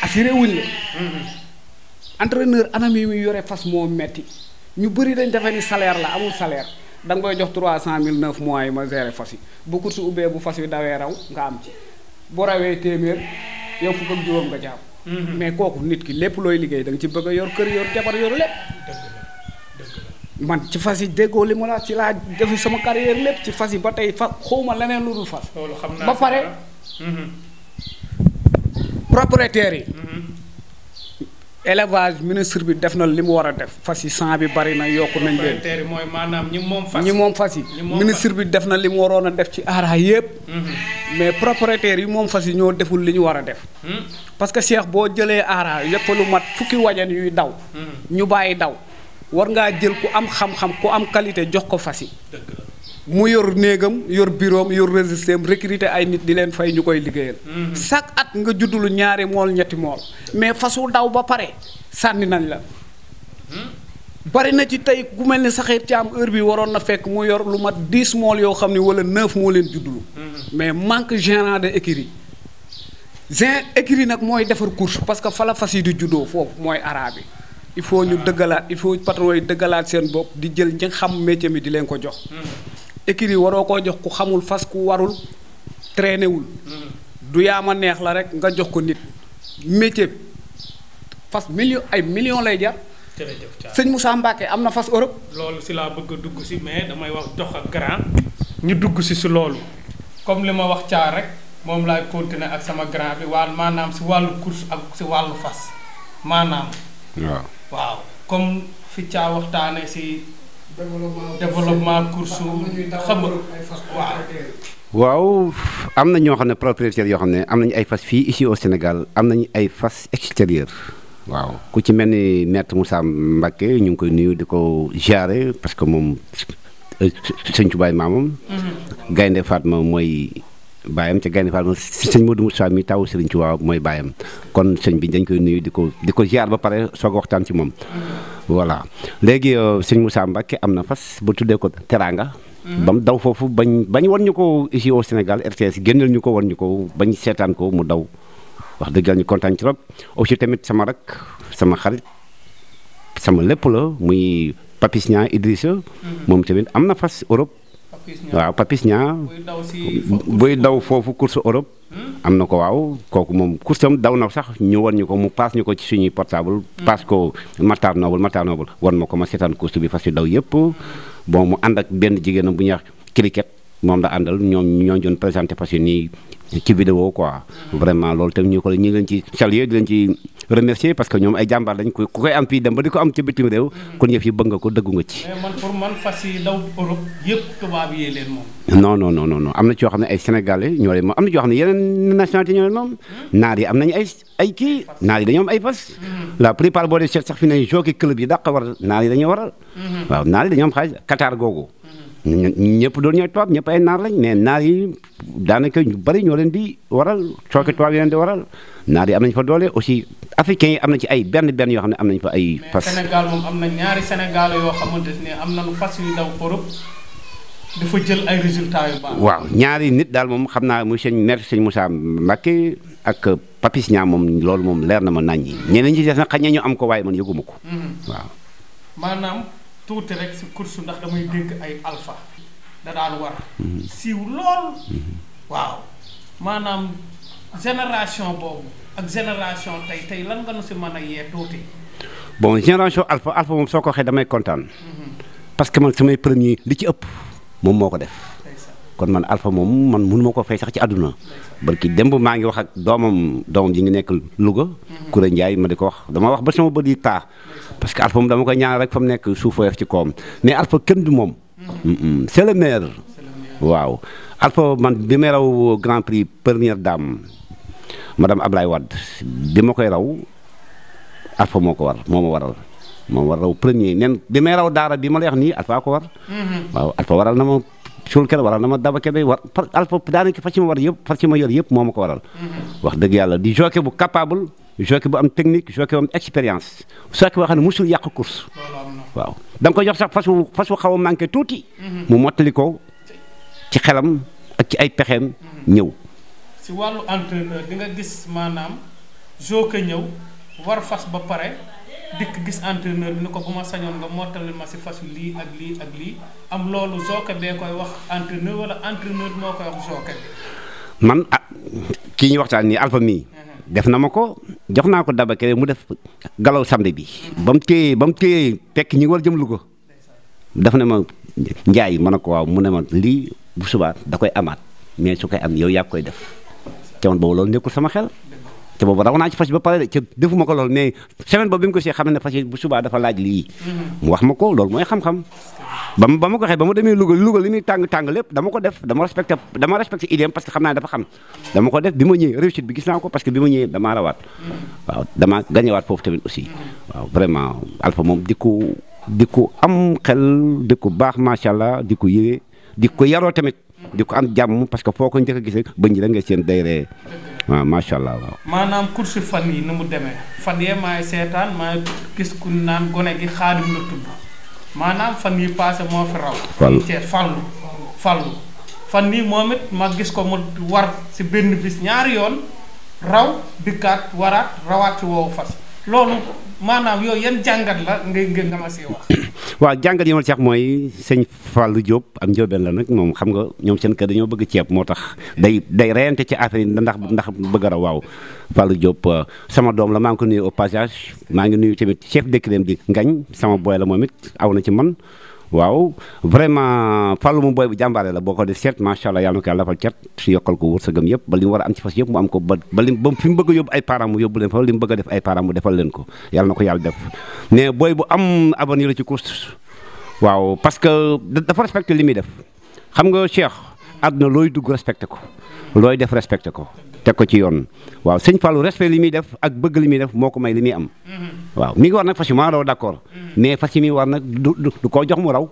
assuré wuñ la. entraîneur anam yi muy yore fas moo metti ñu bëri dañ defee ni salaire la amul salaire da nga koy jox 300 000 9 mois yi ma gérer fas yi bu course ubbee bu fas yi dawee raw nga am ci. bu rawee téeméer yow fukk ak juróom nga jàpp. mais kooku nit ki lépp looy liggéey da nga ci bëgg a yor kër yor jabar yor lépp. man ci fas yi déggoo li ma la ci laa defi sama carrière lépp ci fas yi ba tey xawma leneen lu dul fas.
loolu xam naa
ba pare propriétaires yi. élevage ministre bi def na li mu war a def fas yi sang bi bari na yokku nañ leen.
propriétaires yi mooy maanaam ñi moom fas.
ñi moom fas yi ministre bi def na li mu waroon a def ci aara yëpp. mais propriétaires yi moom fas yi ñoo deful li ñu war a def. parce que Cheikh boo jëlee aara yëpp lu mat fukki wajan yuy daw. ñu bàyyi daw war ngaa jël ku am xam-xam ku am qualité jox ko fas yi. mu yor néegam yor bureau yor registre am recruter ay nit di leen fay ñu koy liggéeyal. chaque at nga juddulu ñaari mool ñetti mool. mais fasu daw ba pare sànni nañ la. bari na ci tey ku mel ni saxeet ci am heure bi waroon na fekk mu yor lu mat 10 mool yoo xam ne wala 9 moo leen juddulu. mais manque gérant de écurie. écurie nag mooy defar course parce que fa la fas yi di juddoo foofu mooy arabe bi. il faut ñu dëggalaat il faut patron yi dëggalaat seen bopp di jël ñi xam métier mi di leen ko jox. écurie waroo koo jox ku xamul fas ku warul traîné wul. du yaama neex la rek nga jox ko nit métier fas millions lay jar. sëñ Moussa Mbacke am na fas Europe.
loolu si laa bëgg a dugg si mais damay wax jox ak grand ñu dugg si loolu comme li ma wax caa rek moom laay continuer ak sama grand bi maanaam si wàllu course ak si wàllu fas maanaam. waaw comme fi caa waxtaanee si. développement course xam nga
waaw am na ñoo xam ne propriétaires yoo xam ne am nañu ay fas fii ici au Sénégal am nañu ay fas extérieur waaw ku ci mel ni maître Moussa Mbacke ñu ngi koy nuyu di ko jaare parce que moom sëñ Tubaay maamam. Gaynde Fatma mooy baayam ca Gaynde Fatma sëñ Modou Moussa mi taw Sëriñ Tuubaa mooy baayam kon sëñ bi dañ koy nuyu di ko jaar ba pare soog a waxtaan ci moom. voilà léegi sëñ Moussa Mbacke am na fas ba tuddee ko Teranga. ba mu daw foofu bañ war ñu ko ici au Sénégal RTS génneel ñu ko war ñu ko bañ seetaan ko mu daw wax dëgg yàlla ñu kontaan trop aussi tamit sama rak sama xarit sama lépp la muy Papis Niang Idrissa. moom tamit am na fas Europe. waaw Papis Niang buy daw foofu course Europe. am na ko waaw kooku moom course am daw na sax ñu war ñu ko mu paas ñu ko ci suñuy portable. paas ko Matar Noble war ma ko ma seetaan course bi fas yu daw yëpp. bon mu ànd ak benn jigéenam bu ñuy wax cricket moom la àndal ñoo doon présenté fas yi nii ci vidéo quoi. vraiment loolu tamit ñu ngi leen ci saluer di leen ci remercier parce que ñoom ay jàmbaar lañ ku koy am fii dem ba di ko am ci bitim réew. kon yëf yi bëgg nga ko dëggu nga ci.
mais pour man fas yi daw Europe yëpp tubaab yi leen moom.
non am na ci yoo xam ne ay sénégalais ñoo leen moom am na ci yoo xam ne yeneen nationalité ñoo leen moom. naar yi am nañu ay kii naar yi dañoo am ay fas. la plupart boo dee seet sax fi ne jockey club yi dàq war naar yi dañoo waral. waaw naar yi dañoo am xaalis Qatar googu. ñëpp doon ñooy tubaab ñëpp ay naar lañ mais naar yi daanaka ñu bari ñoo leen di waral sooke tubaab yi leen di waral naar yi am nañ fa doole aussi africains yi am na ci ay benn yoo xam ne am nañ fa ay fas.
mais Sénégal moom am na ñaari Sénégal yoo xamante ne am nañu fas yu daw Europe dafa jël ay résultats yu baax.
waaw ñaari nit daal moom xam naa muy sëñ maître sëñ Moussa Mbacké ak Papis Niang moom loolu moom leer na ma naññi ñeneen ñi ci des nag xëy na ñu am ko waaye man yëguma ko. waaw.
maanaam tuuti rek si course ndax damay dégg ay alpha da daan war. siiw lool. waaw maanaam génération boobu ak génération tey lan nga nu si mën a yee tuuti.
bon génération alpha moom soo ko waxee damay kontaan. parce que man samay premier li ci ëpp moom moo ko def. kon man alpha moom man mënu ma ko fay sax ci àdduna. barki démb maa ngi wax ak doomam ji ngi nekk Louga. Koura Ndiaye ma di ko wax dama wax ba sama bët yi taa. parce que alpha moom dama koy ñaan rek fa mu nekk suuf woyof ci kawam mais alpha kenn du moom. c'est le maire. waaw alpha man bi may raw grand prix première dame madame Ablaye Wade bi ma koy raw alpha moo ko war moo ma waral. moom war raw premier nen bi may raw daara bi ma lay wax nii alpha ko war. waaw alpha waral na ma suul kër waral na ma daba kebe war alpha daanaka fa ci ma war yëpp fa ci ma yor yëpp moo ma ko waral. wax dëgg yàlla di jockey bu capable jockey bu am technique jockey bu am expérience jockey boo xam ne musul yàq course. waaw da nga koy jox sax fas wu xaw a manqué tuuti. mu mottali ko ci xelam ak ci ay pexeem ñëw.
si wàllu entraîneur di nga gis maanaam jockey ñëw war fas ba pare. dikk gis entraîneur bi ni ko bu ma sañoon nga mottali ma si fasu lii ak lii ak lii am loolu jockey bee koy wax entraîneur wala entraîneur moo koy wax jockey bi.
man kii ñu waxtaan nii alpha mii. def na ma ko jox naa ko dabakere mu def galaw samedi bi. ba mu téye fekk ñi war jëm Louga. daf ne ma Ndiaye ma ne ko waaw mu ne ma lii bu subaa da koy amaat mais su koy am yow yaa koy def te man boobu loolu nekkul sama xel. te boobu raw naa ci fas ba pare te defuma ko loolu mais semaine boobu bi mu ko see xam ne fas bu subaa dafa laaj lii. mu wax ma ko loolu mooy xam-xam. ba ma ko waxee ba ma demee Louga li muy tàng lépp dama ko def dama respecté idéem parce que xam naa dafa xam. dama ko def bi ma ñëwee réussite bi gis naa ko parce que bi ma ñëwee damaa rawaat. waaw damaa gañewaat foofu tamit aussi. waaw vraiment alpha moom di ko am xel di ko baax macha allah di ko yëwee di ko yaroo tamit. di ko am jàmm parce que foo ko njëkk a gis rek ba ñu da nga seen day ree waaw macha allah waaw.
maanaam course fan yi nu mu demee fan yee maay seetaan maay gis ku naan gone gi Xaadim la tudd maanaam fan yi passé moo fi raw. fallu fan yi moom it ma gis ko mu war si benn bis ñaari yoon raw dikkaat waraat rawaat ci woowu fas loolu maanaam yooyu yan jàngat la nga ma siy wax.
waaw jàngat yi ma sax mooy sëñ Fallou Diop am njóobeen la nag moom xam nga ñoom seen kër dañoo bëgg ceeb moo tax day reyante ci affaire yi ndax bëgg a raw waaw Fallou Diop sama doom la maa ngi ko nuyu au passage maa ngi nuyu tamit chef d'écurie di Ngañ sama boy la moom it aw na ci man waaw vraiment Fallou moom boy bu jàmbaare la boo ko di seet macha allah yàlla na ko yàlla defal cat si yokkal ko wërsëgam yëpp ba li mu war a am ci fas yëpp mu am ko ba fi mu bëgg a yóbbu ay parents mu yóbbu leen fa li mu bëgg a def ay parents mu defal leen ko yàlla na ko yàlla def mais boy bu am avenir la ci course waaw parce que dafa respecté li muy def xam nga Cheikh àdduna looy dugg respecté ko looy def respecté ko teg ko ci yoon waaw sëñ Fallou respect li muy def ak bëgg li muy def moo ko may li muy am waaw mi ngi war nag fas yi maa raw d'accord mais fas yi muy war nag du koo jox mu raw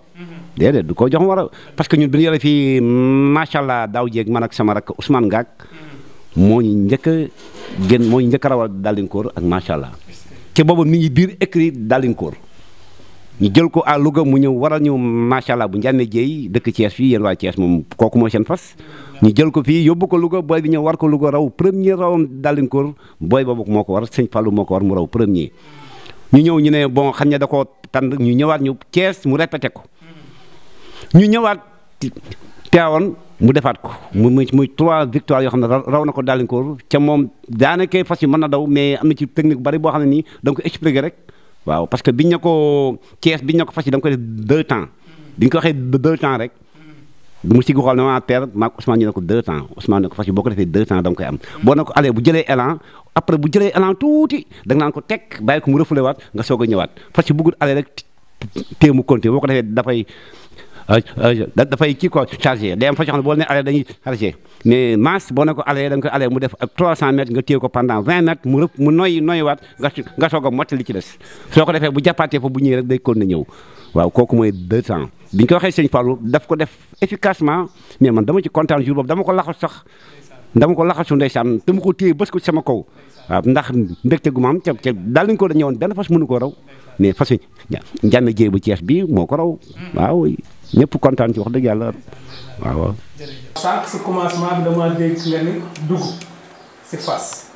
déedéet du koo jox mu raw parce que ñun bi ñu yore fii macha allah daaw jéeg man ak sama rakk Ousmane Ngak moo ñu njëkk a gën moo ñu njëkk a rawal Dalinkoor ak macha allah te boobu mi ngi biir écrit Dalinkoor ñu jël ko à Louga mu ñëw waral ñu macha allah bu njàmmee jéey dëkk Thiès fii yéen waa Thiès moom kooku mooy seen fas ñu jël ko fii yóbbu ko Louga booy bi ñëw war ko Louga raw premier rawam Dalinkoor booy boobu moo ko war sëñ Fallou moo ko war mu raw premier ñu ñëw ñu ne bon xam ne da koo tànn ñu ñëwaat ñu Thiès mu répété ko ñu ñëwaat teewoon mu defaat ko muy 3 victoires yoo xam ne raw na ko Dalinkoor ca moom daanaka fas yi mën na daw mais am na ci technique bu bari boo xam ne nii da nga ko expliqué rek waaw parce que biñ ne ko Thiès biñ ne ko fas yi da nga koy def 2 temps biñ ko waxee 2 temps rek mu si xool ne ma père maag Ousmane ñu ne ko 2 temps Ousmane ne ko fas yi boo ko defee 2 temps da nga koy am boo ne ko allez bu jëlee élan après bu jëlee élan tuuti da nga naan ko teg bàyyi ko mu refoulé waat nga soog a ñëwaat fas yi bëggul allez rek téye mu continuer boo ko defee dafay kii ko chargé day am fas yoo xam ne boo nee allez dañuy chargé mais masse boo ne ko allez da nga koy allez mu def ak 300 mètres nga téye ko pendant 20 mètres mu noyyiwaat nga soog a mottali li ci des soo ko defee bu jàppaatee fa bu ñëwee rek day continuer ñëw waaw kooku mooy 2 temps biñ ko waxee sëñ Fallou daf ko def efficacement mais man dama ci kontaan jour boobu dama ko laxas sax dama ko laxasu ndeysaan dama ko téye bës ko ci sama kaw waaw ndax mbégte gu ma am ca daal lañu ko da ñëwoon benn fas mënu ko raw mais fas yi njàmme jéey bu Cees bi moo ko raw waaw ñëpp kontaan ci wax dëgg yàlla waaw.
sànq si commencement bi dama dégg nga ni dugub si fas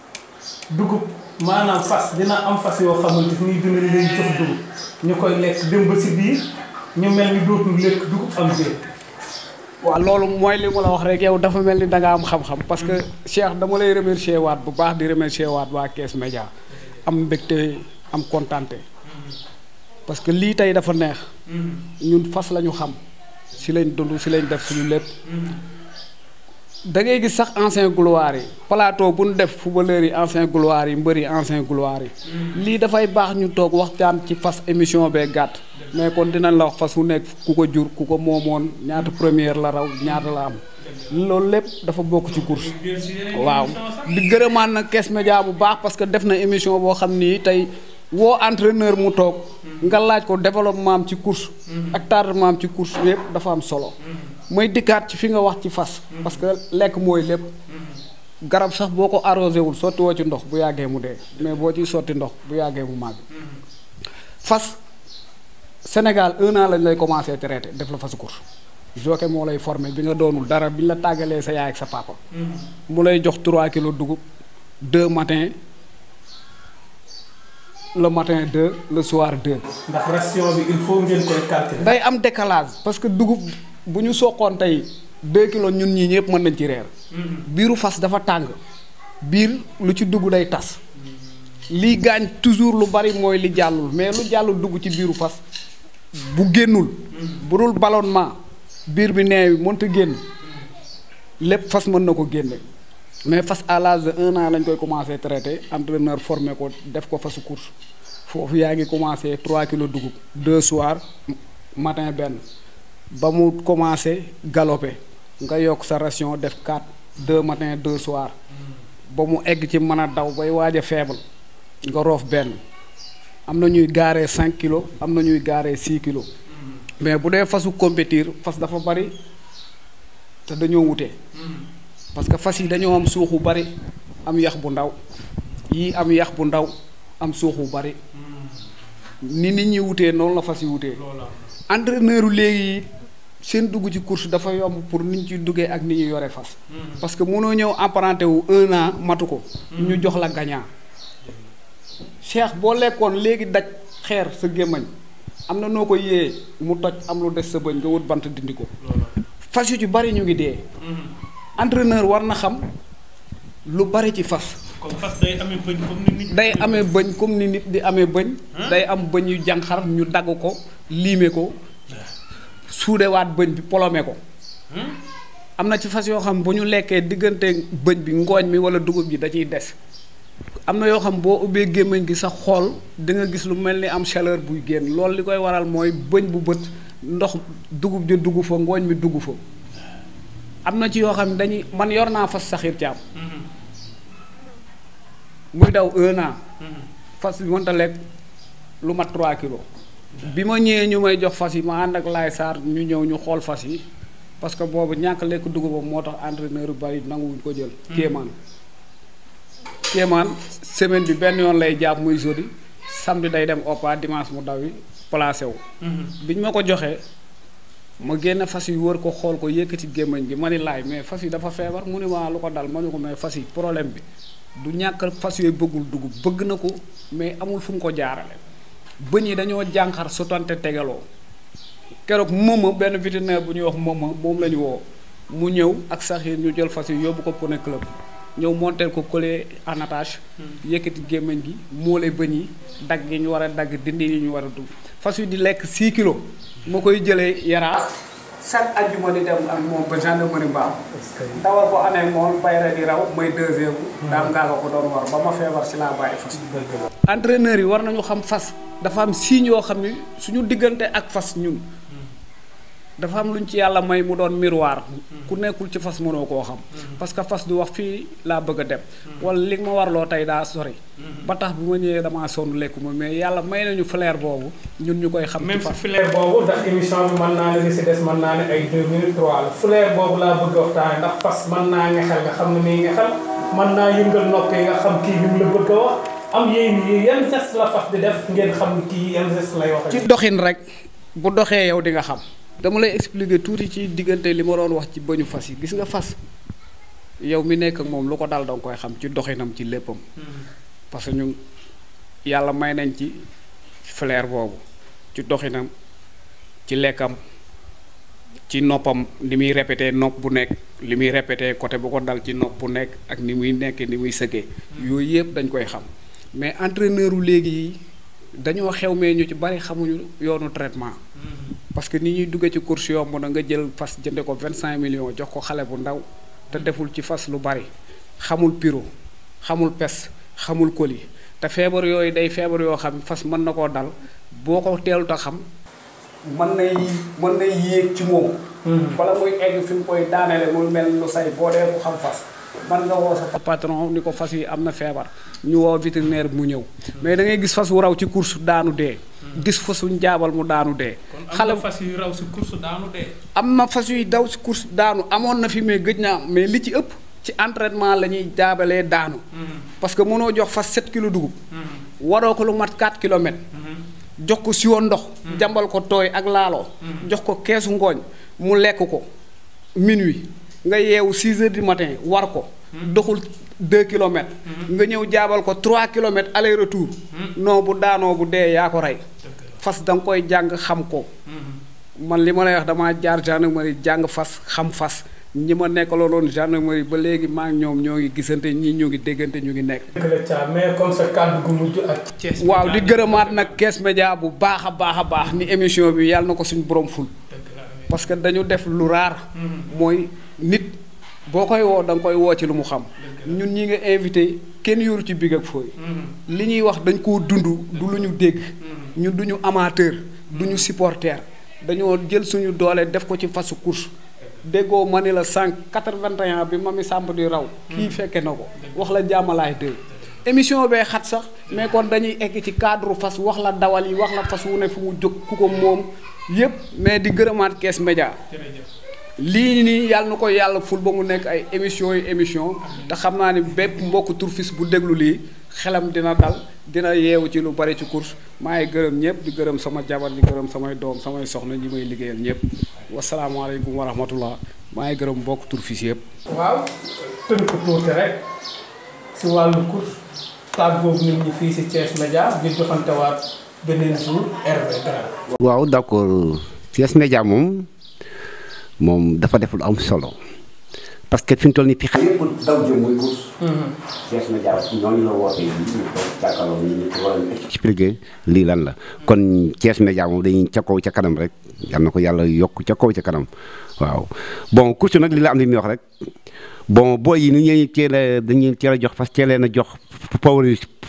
dugub maanaam fas dina am fas yoo xamante ni dina leen jox dugub ñu koy lekk dem ba si biir ñu mel ni dootul lekk dugub am déet.
waaw loolu mooy li ma la wax rek yow dafa mel ni da nga am xam-xam parce que Cheikh dama lay remercier waat bu baax di remercier waat waa Kees Média am mbégte am kontante parce que lii tey dafa neex ñun fas la ñu xam si lañ dund si lañ def suñu lépp da ngay gis sax ancien gloire yi plateau bu ñu def footballeur yi ancien gloire yi mbër yi ancien gloire yi lii dafay baax ñu toog waxtaan ci fas émission bee gàtt mais kon dinañ la wax fas wu nekk ku ko jur ku ko moomoon ñaata première la raw ñaata la am loolu lépp dafa bokk ci course waaw di gërëmaan nag Kees Média bu baax parce que def na émission boo xam ni tey woo entraîneur mu toog nga laaj ko développement am ci course ak tardement am ci course yëpp dafa am solo mooy dikkaat ci fi nga wax ci fas parce que lekk mooy lépp garab sax boo ko arrosé wul sotti woo ci ndox bu yàggee mu dee mais boo ciy sotti ndox bu yàggee mu màgg fas Sénégal 1 an lañ lay commencé traité def la fasu course jockey moo lay formé bi nga doonul dara bi ñu la tàggalee sa yaay ak sa papa mu lay jox 3 kilos dugub 2 matin le matin 2 le soir 2.
ndax ration bi il faut ngeen koy calculer.
day am décalage parce que dugub bu ñu soqoon tey 2 kilos ñun ñii ñëpp mën nañ ci reer. biiru fas dafa tàng biir lu ci dugg day tas. lii gaañ toujours lu bari mooy li jàllul mais lu jàllul dugg ci biiru fas bu génnul. bu dul ballonnement biir bi neewi mënta génn lépp fas mën na ko génne. mais fas à l'âge de 1 an lañ koy commencé traité entraîneur formé ko def ko fasu course foofu yaa ngi commencé 3 kilos dugub 2 soir matin benn ba mu commencé galopé nga yokk sa ration def 4 2 matin 2 soir ba mu egg ci mën a daw bay waaj a faible nga roof benn am na ñuy gaaree 5 kilos am na ñuy gaaree 6 kilos mais bu dee fasu compétir fas dafa bari te dañoo wute. parce que fas yi dañoo am suux bu bari am yax bu ndaw yii am yax bu ndaw am suux bu bari ni nit ñi wutee noonu la fas yi wutee entraîneur léegi seen dugg ci course dafa yomb pour nit ñi ciy duggee ak ni ñu yore fas parce que mënoo ñëw apparenté wu 1 an matu ko ñu jox la gagnant Cheikh boo lekkoon léegi daj xeer sa gémmañ am na noo ko yee mu toj am lu des sa bëñ nga wut bant dindi ko fas yu ci bari ñu ngi dee entraîneur war na xam lu bari ci fas.
comme fas day amee bëñ comme ni nit.
day amee bëñ comme ni nit di amee bëñ. day am bëñ yu jànqar ñu dagg ko liime ko suudewaat bëñ bi polomé ko. am na ci fas yoo xam bu ñu lekkee diggante bëñ bi ngooñ mi wala dugub ji da ciy des. am na yoo xam boo ubbee gémmiñ gi sa xool di nga gis lu mel ni am chaleur buy génn loolu li koy waral mooy bëñ bu bët ndox dugub ji dugg fa ngooñ mi dugg fa. am na ci yoo xam ne dañuy man yor naa fas saxiir caam muy daw 1 an fas bi mënta lekk lu mat 3 kilos bi ma ñëwee ñu may jox fas yi ma ànd ak laay saar ñu ñëw ñu xool fas yi parce que boobu ñàkk lekk dugubam moo tax entraîneur yu bari nanguwuñ ko jël kéemaan semaine bi benn yoon lay jàpp muy jeudi samedi day dem oppa dimanche mu daw yi placé wu biñ ma ko joxee ma génn fas yi wër ko xool ko yëkkati gémmañ gi ma ni laay mais fas yi dafa feebar mu ni ma lu ko dal ma ni ko mais fas yi problème bi du ñàkk fas yooyu bëggul dugub bëgg na ko mais amul fu mu ko jaarale bëñ yi dañoo jànqar sotante tegaloo keroog mooma benn vétérinaire bu ñuy wax mooma moom la ñu woo mu ñëw ak saxiir ñu jël fas yi yóbbu ko Poney Club ñëw monteel ko collier en attache yëkkati gémmañ gi moole bëñ yi dagg yi ñu war a dagg dindi yi ñu war a dugg fas yi di lekk 6 kilos ma koy jëlee Yaraax chaque àjjuma di dem ak moom ba gendarmerie Mbao dawal ko année moom bayra di raw may 2e daam ngaa ko doon war ba ma feebar si laa bàyyi fas entraîneurs yi war nañu xam fas dafa am signe yoo xam ne suñu diggante ak fas ñun dafa am luñ ci yàlla may mu doon miroir ku nekkul ci fas mënoo koo xam parce que fas du wax fii laa bëgg a dem wala li ma warloo tey daa sori ba tax bu ma ñëwee damaa sonn lekkuma mais yàlla may nañu flair boobu ñun ñu koy xam
même si flair boobu ndax émission bi mën naa ne li si des mën naa ne ay 2 minutes 3 la flair boobu laa bëgg a waxtaane ndax fas mën naa ngexel nga xam ne nii ngexel mën naa yëngal nopp yi nga xam kii bi mu la bëgg a wax am yéen yan geste la fas di def ngeen xam kii yan geste lay wax
ci doxin rek bu doxee yow di nga xam dama lay expliquer tuuti ci diggante li ma doon wax ci bëñu fas yi gis nga fas yow mi nekk ak moom lu ko dal danga koy xam ci doxinam ci léppam parce que ñun yàlla may nañ ci flair boobu ci doxinam ci lekkam ci noppam ni muy répété nopp bu nekk li muy répété côté bu ko dal ci nopp bu nekk ak ni muy nekkee ni muy sëggee yooyu yëpp dañ koy xam mais entraîneur u léegi yi dañoo xew mais ñu ci bari xamuñu yoonu traitement parce que ni ñuy duggee ci course yomb na nga jël fas jënde ko 25 millions jox ko xale bu ndaw te deful ci fas lu bari xamul piro xamul pes xamul colis te feebar yooyu day feebar yoo xam fas mën na koo dal boo ko teelut a xam mën nay yéeg ci moom wala muy egg fi mu koy daanele muy mel lu say boo dee bu xam fas man nga woo sa patron ni ko fas yi am na feebar ñu woo vétérinaire mu ñëw mais da ngay gis fas wu raw ci course daanu dee gis fasuñ jaabal mu daanu dee
xale fas yu raw si course daanu dee
am na fas yuy daw si course daanu amoon na fi mais gëj naa mais li ci ëpp ci entraînement la ñuy jaabalee daanu parce que mënoo jox fas 7 kilos dugub waroo ko lu mat 4 kilomètres jox ko siwo ndox jàmbal ko tooy ak laaloo jox ko keesu ngooñ mu lekk ko minuit nga yeewu 6 heures du matin war ko doxul 2 kilomètres nga ñëw jaabal ko 3 kilomètres aller retour non bu daanoo bu dee yaa ko rey fas da nga koy jàng xam ko man li ma lay wax damaa jaar gendarmerie jàng fas xam fas ñi ma nekkaloon gendarmerie ba léegi maa ngi ñoom ñoo ngi gisante ñii ñoo ngi déggante ñu ngi nekk.
mais comme sa kàddu gu mujj ak. Thiès Média
waaw di gërëmaat nag Thiès Média bu baax a baax ni émission bi yàlla na ko suñu borom ful. parce que dañu def lu raar. mooy nit boo koy woo da nga koy woo ci lu mu xam. ñun ñi nga invité kenn yoru ci Big ak Foy. li ñuy wax dañ koo dund du lu ñu dégg. ñun du ñu amateur du ñu supporter dañoo jël suñu doole def ko ci fasu course. déggoo ma ni la 181 bi Mami Samb di raw kii fekke na ko wax la jàmmalaay dëgg émission bee xat sax mais kon dañuy egg ci cadre fas wax la dawal yi wax la fas wu ne fu mu jóg ku ko moom yépp mais di gërëmaat Thiès Média lii nii yàlla na ko yàlla ful ba mu nekk ay émission yi émission te xam naa ni bépp mbokk turfis bu déglu lii xelam dina dal dina yeewu ci lu bari ci course maa ngi gërëm ñëpp di gërëm sama jabar di gërëm samay doom samay soxna ñi may liggéeyal ñëpp wasalaamaaleykum wa rahmatullah maa ngi gërëm mbokk turfis yëpp.
waaw tënk tuuti rek si wàllu course taag boobu nit ñi fii si Thiès Média di joxantewaat beneen jour Hervé Dramé.
waaw d'accord Thiès Média moom dafa def lu am solo parce que fi mu toll nii fi xale yëpp daw jëm muy course. Thiès Média ñooñu la wootee ñu ko jàkkaarloo ñu ko war a expliquer lii lan la kon Thiès Média moom dañuy ca kaw ca kanam rek yal na ko yàlla yokk ca kaw ca kanam waaw bon course nag li la am li muy wax rek bon booy yi ni ñuy dañuy teel a jox fas teelee na jox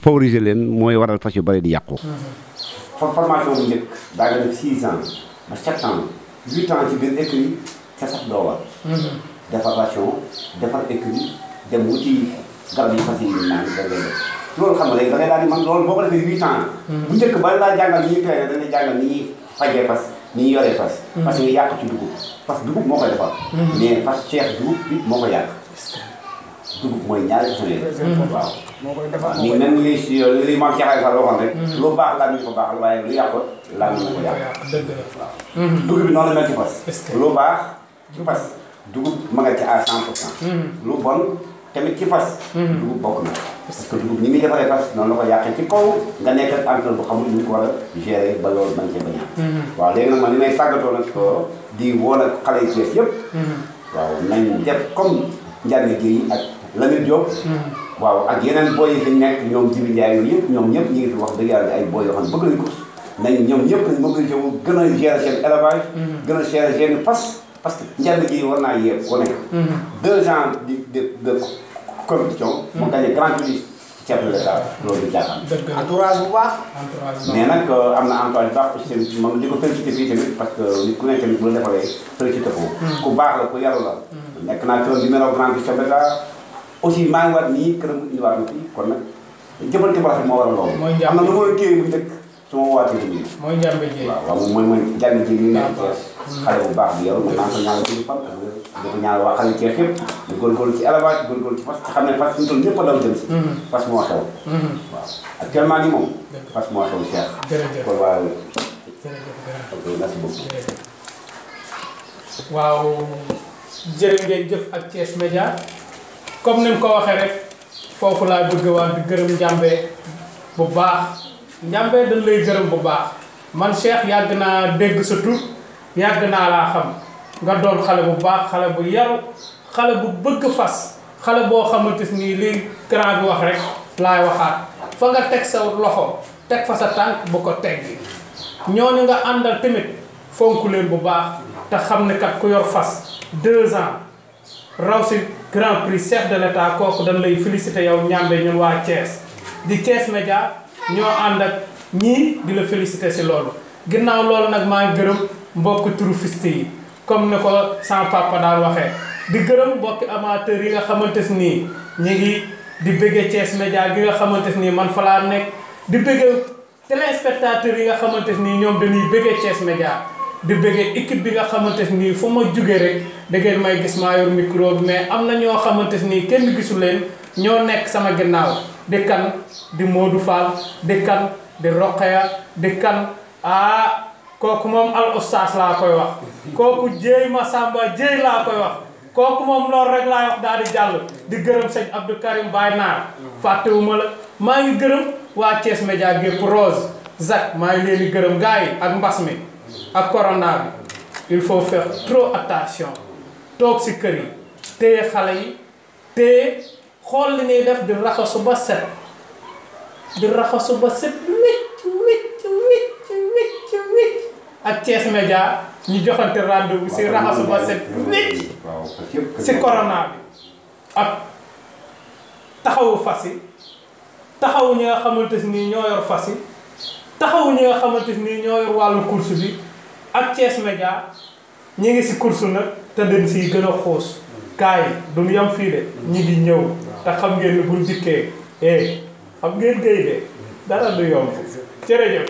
favoriser leen mooy waral fas yu bëri di yàqu. formation bu njëkk daa nga def 6 ans ba 7 ans 8 ans ci biir écrit ca sax doo war. déformation defar écrit dem wuti garab yi fas yi naan da ngay def loolu xam nga léegi da ngay daal di man loolu boo ko defee 8 ans. bu njëkk ba laa jàngal ni ñuy peere dañuy jàngal ni ñuy fajee fas ni ñuy yoree fas. parce que yàq ci dugub fas dugub moo koy defar. mais fas ceex dugub bi moo ko yàq. dugub mooy ñaari façon yi. waaw
moo koy defar
ni même li maam Cheikh Fall waxoon rek. lu baax laa ñu ko baaxal waaye lu yàqut laa ñu ko yàq.
dëgg la
waaw. dugub bi noonu la mel ci fas. lu baax ci fas dugub ma nga ci à 100%. lu bon tamit ci fas. dugub bokk na. parce que dugub ni muy defaree fas noonu la ko yàqee ci kaw nga nekk ak entraîneur bu xamul ñu ko war a gérer ba loolu bañ cee bañ a. waaw léegi nag man li may tàggatoo nag ko di woo nag xale yu Thiès yëpp. waaw nañ def comme Ndiané Guèye ak Lamine Diop. waaw ak yeneen boy yi fi nekk ñoom Jibi Ndiaye yooyu yëpp ñoom ñëpp ñu ngi fi wax dëgg yàlla ay boy yoo xam ne bëgg nañ ko nañ ñoom ñëpp nañ mobilisé wu gën a gérer seen élevage. gën a gérer seen fas parce que Ndiané Guèye war naa yee ku nekk. 2 ans de compétition. mu gagné grand prix chef de l'État loolu du jaaxal.
dëgg la
entourage bu baax.
entourage
mais nag am na entourage bu baax aussi tamit moom di ko félicité fii tamit parce que nit ku nekk tamit bu la defalee félicité ko. ku baax la ku yaru la. nekk naa këram numéro grand du chef de l'État aussi maa ngi waat nii këram indiwaat na fi kon nag jëfandikoo bu rafet moo waral loolu.
mooy njàmb
am na lu ma kii bu njëkk su ma waatee nii.
mooy njàmb ji.
waaw waaw mooy jàmm ji ñu nekk Thiès. xale bu baax bi yow mën naa ko ñaanal ci fan di ko ñaanal waa xale Thiès yëpp di góorgóorlu ci élevage góorgóorlu ci fas te xam ne fas fi mu toll ñëpp a daw jëm si. fas moo xew. waaw actuellement nii moom. fas moo xew Cheikh.
jërëjëf
kon waa.
jërëjëf
ok merci beaucoup.
waaw jërë ngeen jëf ak Thiès Média comme ni mu ko waxee rek foofu laa bëgg waa di gërëm njàmbe bu baax njàmbe dañ lay gërëm bu baax man Cheikh yàgg naa dégg sa tur yàgg naa laa xam nga doon xale bu baax xale bu yaru xale bu bëgg fas xale boo xamante ni li grand bi wax rek laay waxaat fa nga teg sa loxo teg fa sa tànk bu ko teggi ñooñu nga àndal tamit fonk leen bu baax te xam ne kat ku yor fas 2 ans raw si grand prix chef de l'État kooku dañ lay féliciter yow ñàmbe ñun waa Thiès di Thiès Média ñoo ànd ak ñii di la féliciter si loolu ginnaaw loolu nag maa ngi gërëm mbokki turufiste yi comme ni ko sama papa daal waxee di gërëm mbokki amateurs yi nga xamante nii ñu ngi di bëggee Thiès Média gi nga xamante nii man fa laa nekk di bëggee téléspectateurs yi nga xamante nii ñoom dañuy bëggee Thiès Média di bëggee équipe bi nga xamante nii fu ma jugee rek da ngeen may gis maa yor micro bi mais am na ñoo xamante nii kenn gisu leen ñoo nekk sama ginnaaw di kan di Modou Fall di kan di Roqeya di kan kooku moom al oustaz laa koy wax kooku jéey Masamba jéey laa koy wax kooku moom loolu rek laay wax daal di jàll di gërëm sëñ Abdou Karim Baye Naar fàttewuma la maa ngi gërëm waa Thiès Média gépp Rose Zak maa ngi leen di gërëm gars yi ak mbas mi ak corona bi il faut faire trop attention toog si kër yi téye xale yi téye xool li ñuy def di raxasu ba set di raxasu ba set wicc wicc wicc wicc wicc ak Thiès Média ñu joxante rendez-vous si raxasu ba set wicc si corona bi ak taxawu fas yi taxawu ñi nga xamante ni ñoo yor fas yi taxawu ñi nga xamante ni ñoo yor wàllu course bi ak Thiès Média ñi ngi si course nag te dañ siy gën a xuus kaay duñu yam fii de ñi ngi ñëw te xam ngeen ni buñ dikkee xam ngeen géy de dara du yomb jërëjëf